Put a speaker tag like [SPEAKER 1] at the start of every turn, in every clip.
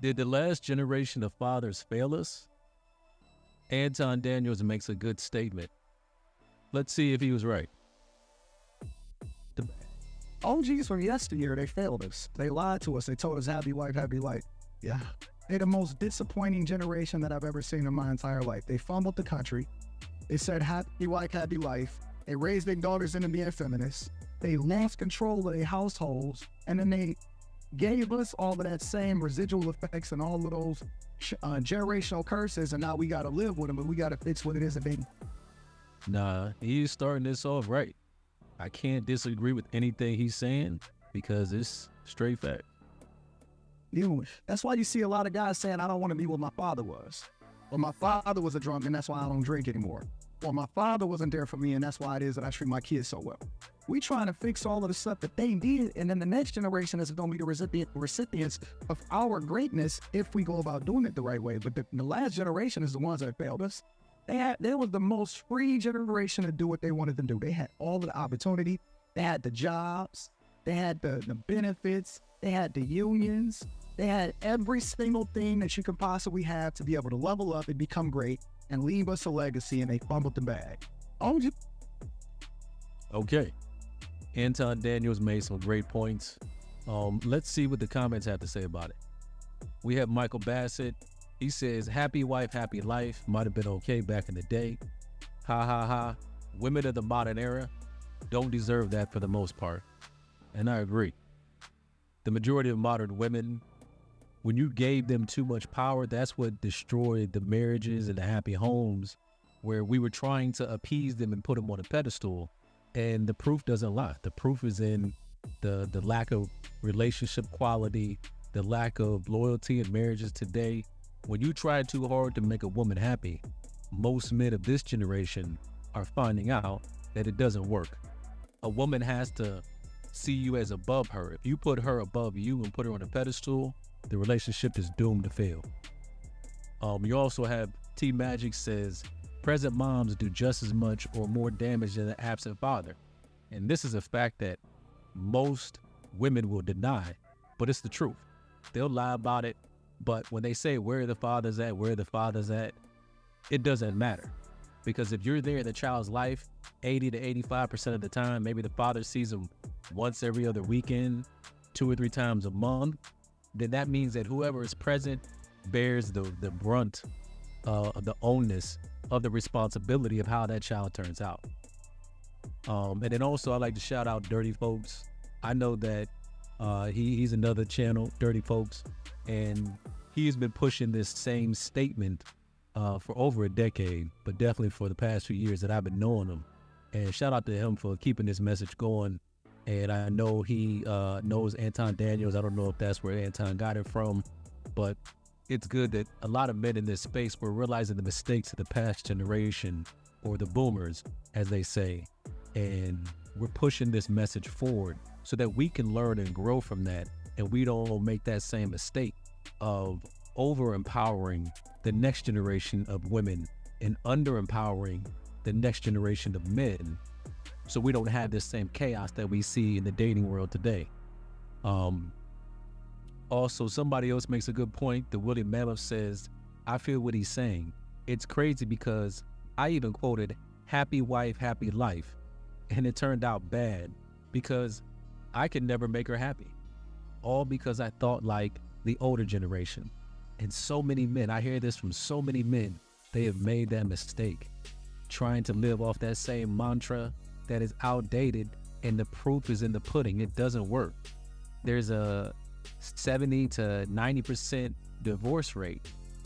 [SPEAKER 1] Did the last generation of fathers fail us? Anton Daniels makes a good statement. Let's see if he was right.
[SPEAKER 2] OGs from yesteryear, they failed us. They lied to us. They told us happy wife, happy life. Yeah. They're the most disappointing generation that I've ever seen in my entire life. They fumbled the country. They said happy wife, happy life. They raised their daughters into being feminists. They lost control of their households. And then they gave us all of that same residual effects and all of those generational curses. And now we got to live with them, but we got to fix what it is.
[SPEAKER 1] Nah, he's starting this off right. I can't disagree with anything he's saying because it's straight fact.
[SPEAKER 2] That's why you see a lot of guys saying, I don't want to be what my father was. Or my father was a drunk and that's why I don't drink anymore. Or my father wasn't there for me and that's why it is that I treat my kids so well. We trying to fix all of the stuff that they did, and then the next generation is going to be the recipients of our greatness if we go about doing it the right way. But the last generation is the ones that failed us. They were the most free generation to do what they wanted to do. They had all of the opportunity. They had the jobs. They had the benefits. They had the unions. They had every single thing that you could possibly have to be able to level up and become great and leave us a legacy, and they fumbled the bag.
[SPEAKER 1] Okay. Anton Daniels made some great points. Let's see what the comments have to say about it. We have Michael Bassett. He says, happy wife, happy life. Might have been okay back in the day. Ha ha ha. Women of the modern era don't deserve that for the most part. And I agree. The majority of modern women, when you gave them too much power, that's what destroyed the marriages and the happy homes where we were trying to appease them and put them on a pedestal. And the proof doesn't lie. The proof is in the lack of relationship quality, the lack of loyalty in marriages today. When you try too hard to make a woman happy, most men of this generation are finding out that it doesn't work. A woman has to see you as above her. If you put her above you and put her on a pedestal, the relationship is doomed to fail. You also have T Magic says, present moms do just as much or more damage than an absent father. And this is a fact that most women will deny, but it's the truth. They'll lie about it. But when they say, where are the fathers at, it doesn't matter. Because if you're there in the child's life, 80 to 85% of the time, maybe the father sees them once every other weekend, 2 or 3 times a month, then that means that whoever is present bears the brunt of the onus of the responsibility of how that child turns out. And then also I like to shout out Dirty Folks. I know that he's another channel, Dirty Folks, and he's been pushing this same statement for over a decade, but definitely for the past few years that I've been knowing him. And shout out to him for keeping this message going. And I know he knows Anton Daniels. I don't know if that's where Anton got it from, but it's good that a lot of men in this space were realizing the mistakes of the past generation, or the boomers, as they say. And we're pushing this message forward so that we can learn and grow from that, and we don't make that same mistake of over-empowering the next generation of women and under-empowering the next generation of men, so we don't have this same chaos that we see in the dating world today. Also, somebody else makes a good point. The William Mammoth says, I feel what he's saying. It's crazy because I even quoted happy wife, happy life, and it turned out bad because I could never make her happy. All because I thought like the older generation. And so many men, I hear this from so many men, they have made that mistake, trying to live off that same mantra that is outdated, and the proof is in the pudding. It doesn't work. There's a 70 to 90% divorce rate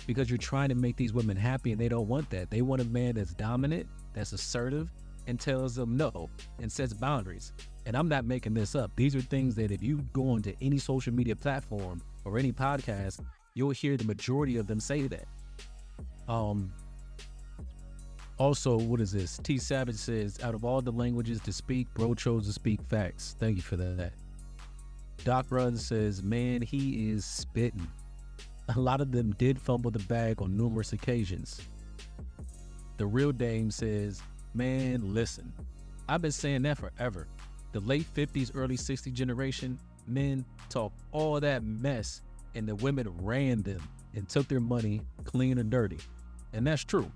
[SPEAKER 1] because you're trying to make these women happy, and they don't want that. They want a man that's dominant, that's assertive, and tells them no, and sets boundaries. And I'm not making this up. These are things that if you go onto any social media platform or any podcast, you'll hear the majority of them say that. Also, what is this? T Savage says, out of all the languages to speak, bro chose to speak facts. Thank you for that. Doc Run says, man, he is spitting. A lot of them did fumble the bag on numerous occasions. The Real Dame says, man, listen, I've been saying that forever. The late 50s, early 60s generation, men talk all that mess and the women ran them and took their money clean and dirty. And that's true.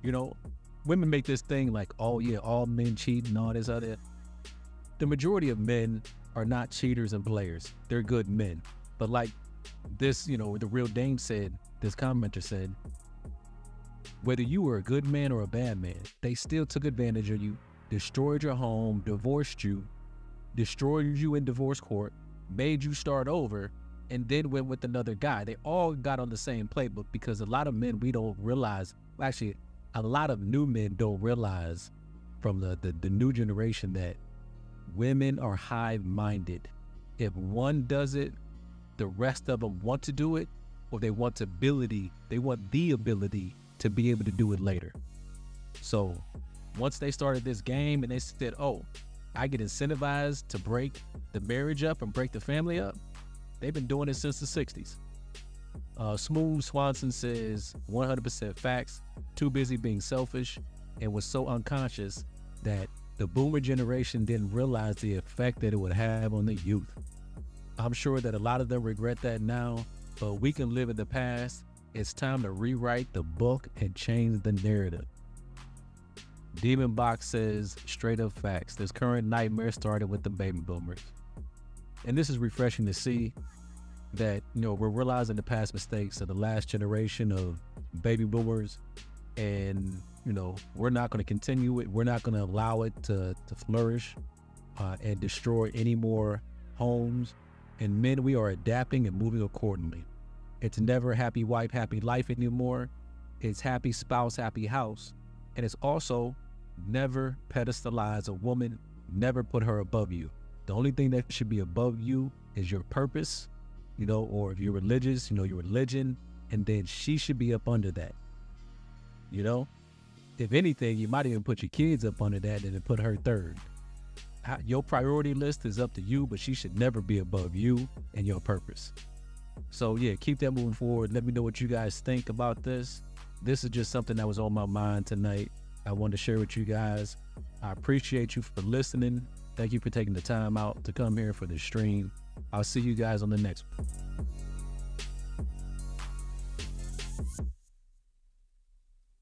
[SPEAKER 1] You know, women make this thing like, oh yeah, all men cheat and all this other. The majority of men are not cheaters and players. They're good men. But like this, the real Dame said, this commenter said, whether you were a good man or a bad man, they still took advantage of you, destroyed your home, divorced you, destroyed you in divorce court, made you start over, and then went with another guy. They all got on the same playbook, because a lot of men, we don't realize, actually, a lot of new men don't realize from the new generation that women are hive-minded. If one does it, the rest of them want to do it, or they want the ability to be able to do it later. So once they started this game and they said, oh, I get incentivized to break the marriage up and break the family up, they've been doing it since the 60s. Smooth Swanson says 100% facts, too busy being selfish, and was so unconscious that the boomer generation didn't realize the effect that it would have on the youth. I'm sure that a lot of them regret that now, but we can live in the past. It's time to rewrite the book and change the narrative. Demon Box says straight up facts. This current nightmare started with the baby boomers. And this is refreshing to see that, we're realizing the past mistakes of the last generation of baby boomers. And, we're not going to continue it. We're not going to allow it to flourish and destroy any more homes. And men, we are adapting and moving accordingly. It's never happy wife, happy life anymore. It's happy spouse, happy house. And it's also never pedestalize a woman, never put her above you. The only thing that should be above you is your purpose, or if you're religious, your religion, and then she should be up under that. If anything, you might even put your kids up under that and then put her third. Your priority list is up to you, but she should never be above you and your purpose. So yeah, keep that moving forward. Let me know what you guys think about this. This is just something that was on my mind tonight. I wanted to share with you guys. I appreciate you for listening. Thank you for taking the time out to come here for this stream. I'll see you guys on the next one.